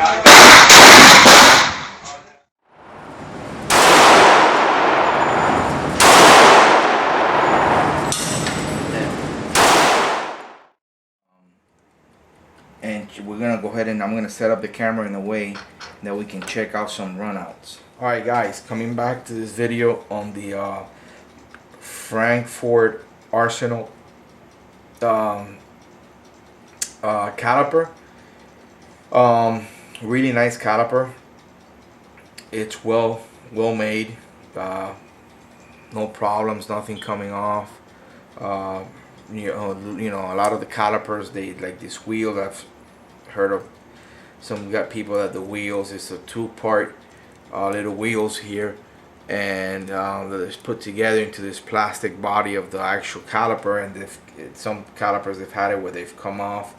And we're gonna go ahead and I'm gonna set up the camera in a way that we can check out some runouts. Alright guys, coming back to this video on the Frankfurt Arsenal caliper. Really nice caliper. It's well made. No problems, nothing coming off. You know, a lot of the calipers, they like this wheel. I've heard of some got people that the wheels is a two-part little wheels here, and that is put together into this plastic body of the actual caliper. And some calipers they've had it where they've come off.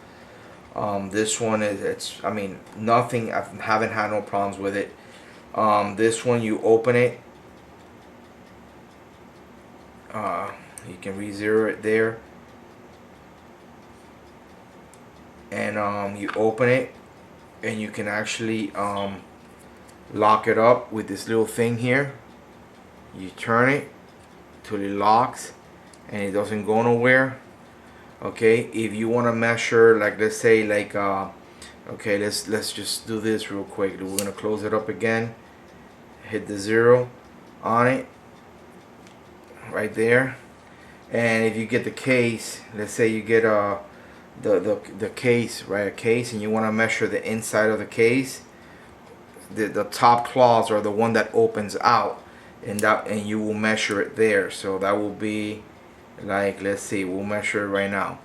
This one is I mean nothing. I haven't had no problems with it. This one, you open it. You can re-zero it there, and you open it, and you can actually lock it up with this little thing here. You turn it till it locks, and it doesn't go nowhere. Okay, if you want to measure, like let's say like okay, let's just do this real quick. We're gonna close it up again, hit the 0 on it right there. And if you get the case, let's say you get the case, right, a case, and you want to measure the inside of the case, the top claws are the one that opens out, and you will measure it there. So that will be like, let's see, we'll measure it right now.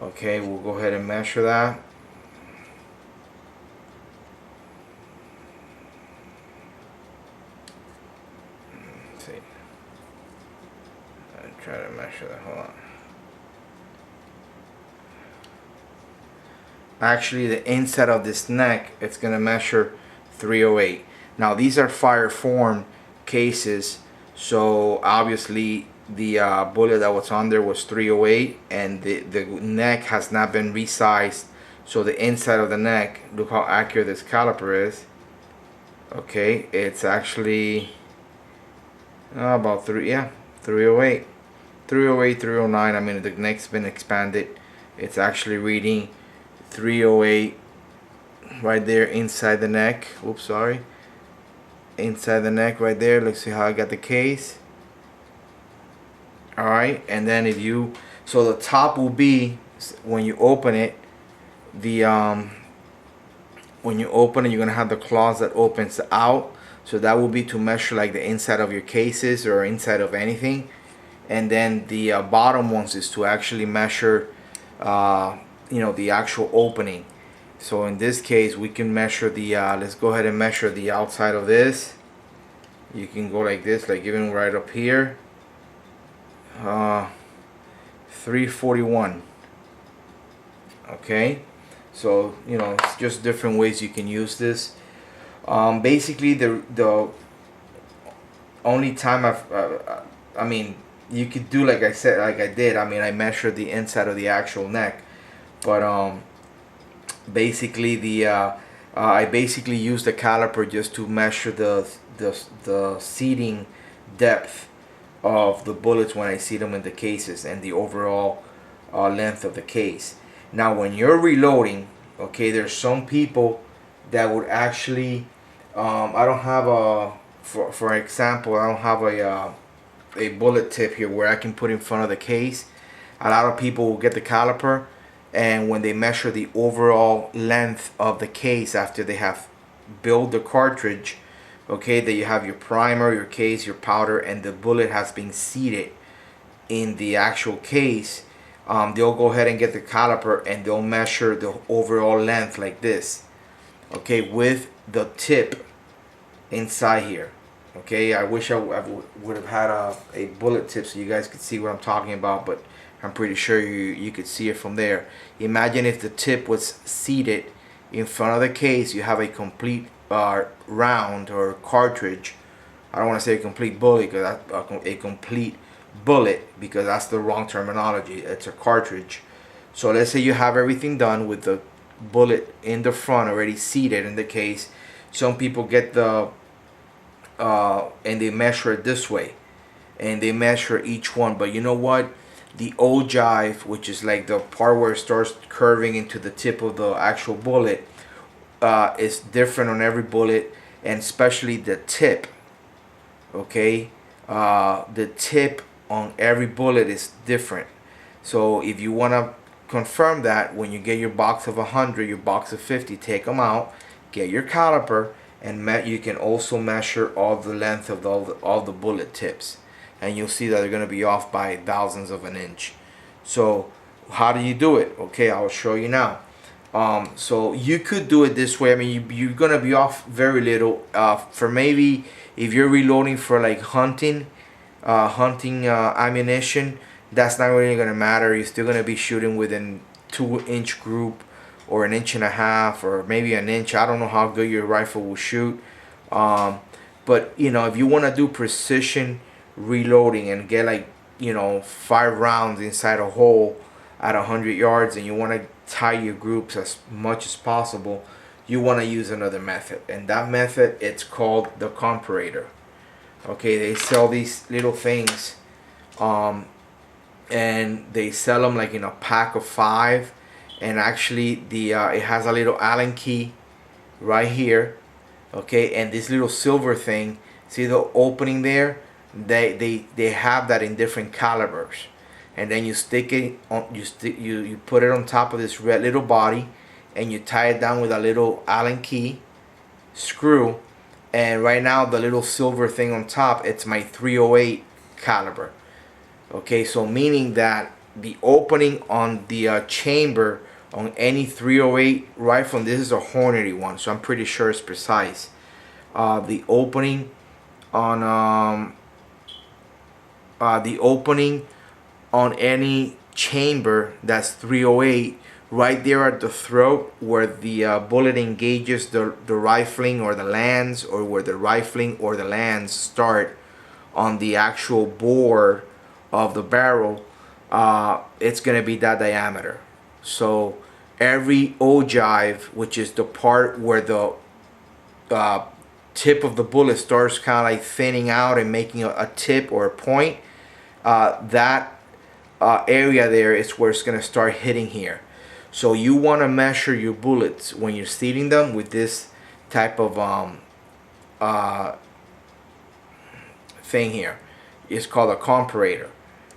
Okay, we'll go ahead and measure that. Let's see. I'll try to measure that. Hold on. Actually, the inside of this neck, it's gonna measure 308. Now these are fire formed cases, so obviously the bullet that was on there was 308, and the neck has not been resized. So the inside of the neck, look how accurate this caliper is. Okay, it's actually about 308, 308, 309. I mean, the neck's been expanded. It's actually reading 308 right there inside the neck. Oops, sorry. Inside the neck right there. Let's see how I got the case. Alright, and then if you, so the top will be, when you open it, when you open it, you're gonna have the claws that opens out. So that will be to measure like the inside of your cases or inside of anything. And then the bottom ones is to actually measure you know, the actual opening. So in this case, we can measure the let's go ahead and measure the outside of this. You can go like this, like even right up here, 341. Okay, so you know, it's just different ways you can use this. Basically the only time I mean, you could do like I said, like I did. I mean, I measured the inside of the actual neck, but basically I basically used the caliper just to measure the seating depth of the bullets when I see them in the cases, and the overall length of the case. Now when you're reloading, okay, there's some people that would actually I don't have a, for example, I don't have a bullet tip here where I can put in front of the case. A lot of people will get the caliper, and when they measure the overall length of the case after they have built the cartridge, okay, that you have your primer, your case, your powder, and the bullet has been seated in the actual case, they'll go ahead and get the caliper and they'll measure the overall length like this, okay, with the tip inside here. Okay, I wish I would have had a bullet tip so you guys could see what I'm talking about, but I'm pretty sure you could see it from there. Imagine if the tip was seated in front of the case. You have a complete round or cartridge. I don't want to say a complete bullet, because a complete bullet, because that's the wrong terminology. It's a cartridge. So let's say you have everything done with the bullet in the front already seated in the case. Some people get the and they measure it this way, and they measure each one. But you know what? The ogive, which is like the part where it starts curving into the tip of the actual bullet, is different on every bullet, and especially the tip. Okay, the tip on every bullet is different. So if you want to confirm that, when you get your box of 100, your box of 50, take them out, get your caliper, and you can also measure all the length of all the bullet tips, and you'll see that they're going to be off by thousandths of an inch. So how do you do it? Okay, I'll show you now. So you could do it this way. I mean, you're going to be off very little. For maybe if you're reloading for like hunting ammunition, that's not really going to matter. You're still going to be shooting within 2-inch group, or 1.5 inches, or maybe an inch. I don't know how good your rifle will shoot. But you know, if you want to do precision reloading and get like, you know, 5 rounds inside a hole at 100 yards, and you want to tie your groups as much as possible, you want to use another method, and that method, it's called the comparator. Okay, they sell these little things, and they sell them like in a pack of 5, and actually the it has a little Allen key right here. Okay, and this little silver thing, see the opening there? They have that in different calibers, and then you stick it on, you put it on top of this red little body, and you tie it down with a little Allen key screw. And right now the little silver thing on top, it's my 308 caliber. Okay, so meaning that the opening on the chamber on any 308 rifle, and this is a Hornady one, so I'm pretty sure it's precise. The opening on any chamber that's 308, right there at the throat where the bullet engages the rifling or the lands, or where the rifling or the lands start on the actual bore of the barrel, it's going to be that diameter. So every ogive, which is the part where the tip of the bullet starts kind of like thinning out and making a tip or a point, that area there is where it's going to start hitting here. So you want to measure your bullets when you're seating them with this type of thing here. It's called a comparator.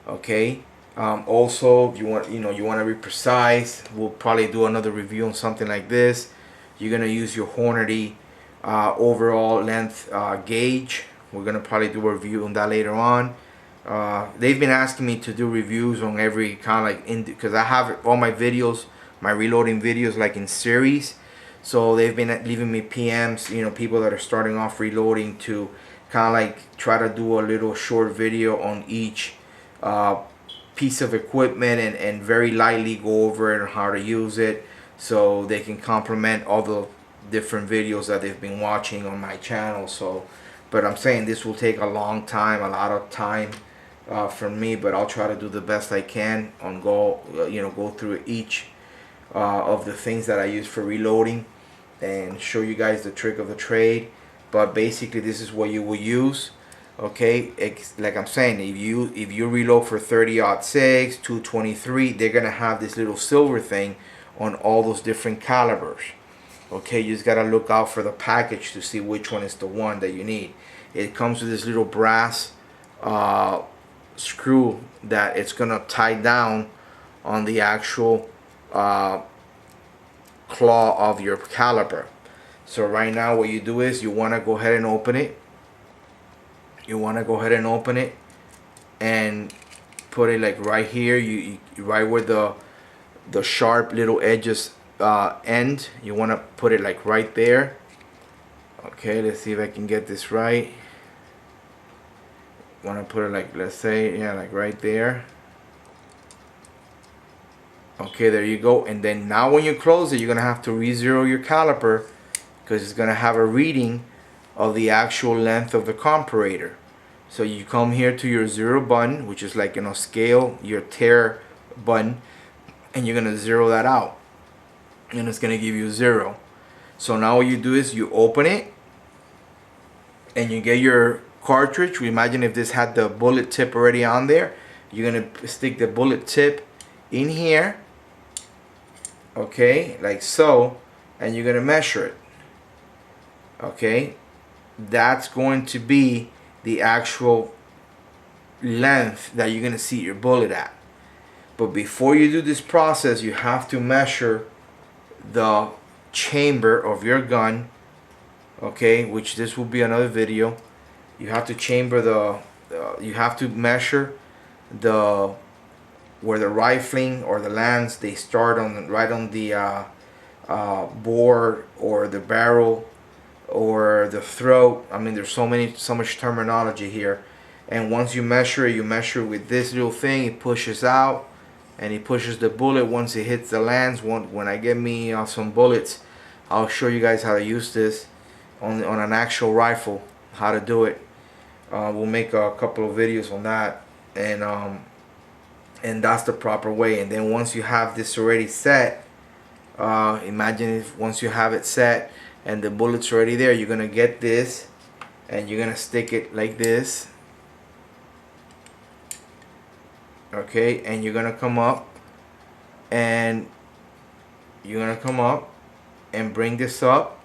Okay. Also, if you want, you want to be precise, we'll probably do another review on something like this. You're gonna use your Hornady overall length gauge. We're gonna probably do a review on that later on. They've been asking me to do reviews on every kind of like, because I have all my videos, my reloading videos, like in series. So they've been leaving me PMs, people that are starting off reloading, to kind of like try to do a little short video on each piece of equipment, and very lightly go over it and how to use it, so they can complement all the different videos that they've been watching on my channel. So, but I'm saying this will take a long time, a lot of time from me, but I'll try to do the best I can on go through each of the things that I use for reloading, and show you guys the trick of the trade. But basically, this is what you will use. Okay, like I'm saying, if you reload for 30-06, 223, they're gonna have this little silver thing on all those different calibers. Okay, you just gotta look out for the package to see which one is the one that you need. It comes with this little brass screw that it's gonna tie down on the actual claw of your caliper. So right now, what you do is you want to go ahead and open it. And put it like right here. You right where the sharp little edges end. You want to put it like right there. Okay, let's see if I can get this right. Want to put it like, let's say, yeah, like right there. Okay, there you go. And then now when you close it, you're gonna have to re-zero your caliper, because it's gonna have a reading of the actual length of the comparator. So you come here to your 0 button, which is like, scale your tear button, and you're gonna zero that out. and it's gonna give you 0. So now what you do is you open it and you get your cartridge. We imagine if this had the bullet tip already on there, you're gonna stick the bullet tip in here, okay, like so, and you're gonna measure it. Okay, that's going to be the actual length that you're gonna seat your bullet at. But before you do this process, you have to measure the chamber of your gun, okay, which this will be another video. You have to chamber you have to measure the where the rifling or the lands, they start on right on the bore or the barrel or the throat. I mean, there's so much terminology here. And once you measure it, you measure with this little thing. It pushes out, and it pushes the bullet once it hits the lands. When I get me some bullets, I'll show you guys how to use this on an actual rifle, how to do it. We'll make a couple of videos on that, and that's the proper way. And then once you have this already set, imagine if once you have it set and the bullet's already there, you're gonna get this and you're gonna stick it like this, okay, and you're gonna come up and bring this up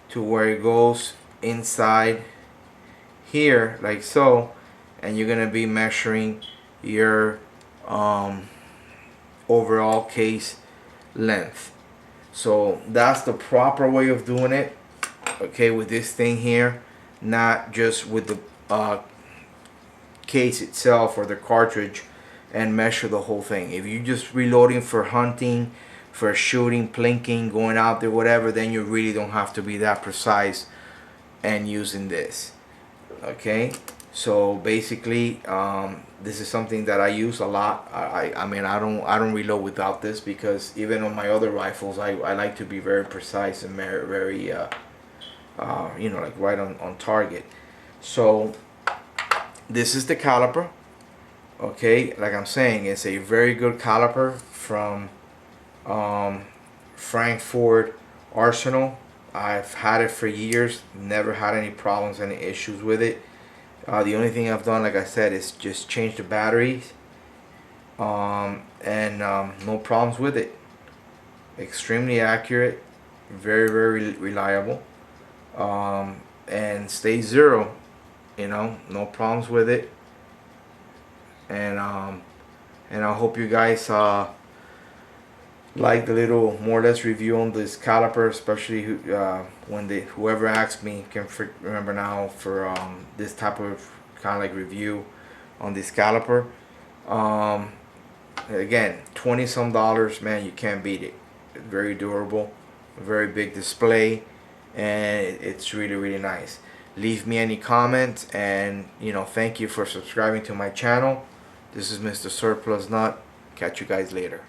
to where it goes inside here like so, and you're gonna be measuring your overall case length. So that's the proper way of doing it, okay, with this thing here, not just with the case itself or the cartridge and measure the whole thing. If you're just reloading for hunting, for shooting, plinking, going out there, whatever, then you really don't have to be that precise and using this, okay. So basically, this is something that I use a lot. I mean, I don't reload without this, because even on my other rifles, I like to be very precise and very you know, like right on target. So this is the caliper, okay. Like I'm saying, it's a very good caliper from Frankfurt Arsenal. I've had it for years, never had any problems, any issues with it. The only thing I've done, like I said, is just change the batteries, and no problems with it. Extremely accurate, very reliable, and stays 0. You know, no problems with it. And I hope you guys like the little more or less review on this caliper, especially whoever asked me can remember now for this type of kind of like review on this caliper. Again, $20 some, man, you can't beat it. It's very durable, very big display, and it's really nice. Leave me any comments, and you know, thank you for subscribing to my channel. This is Mr. Surplus Nut. Catch you guys later.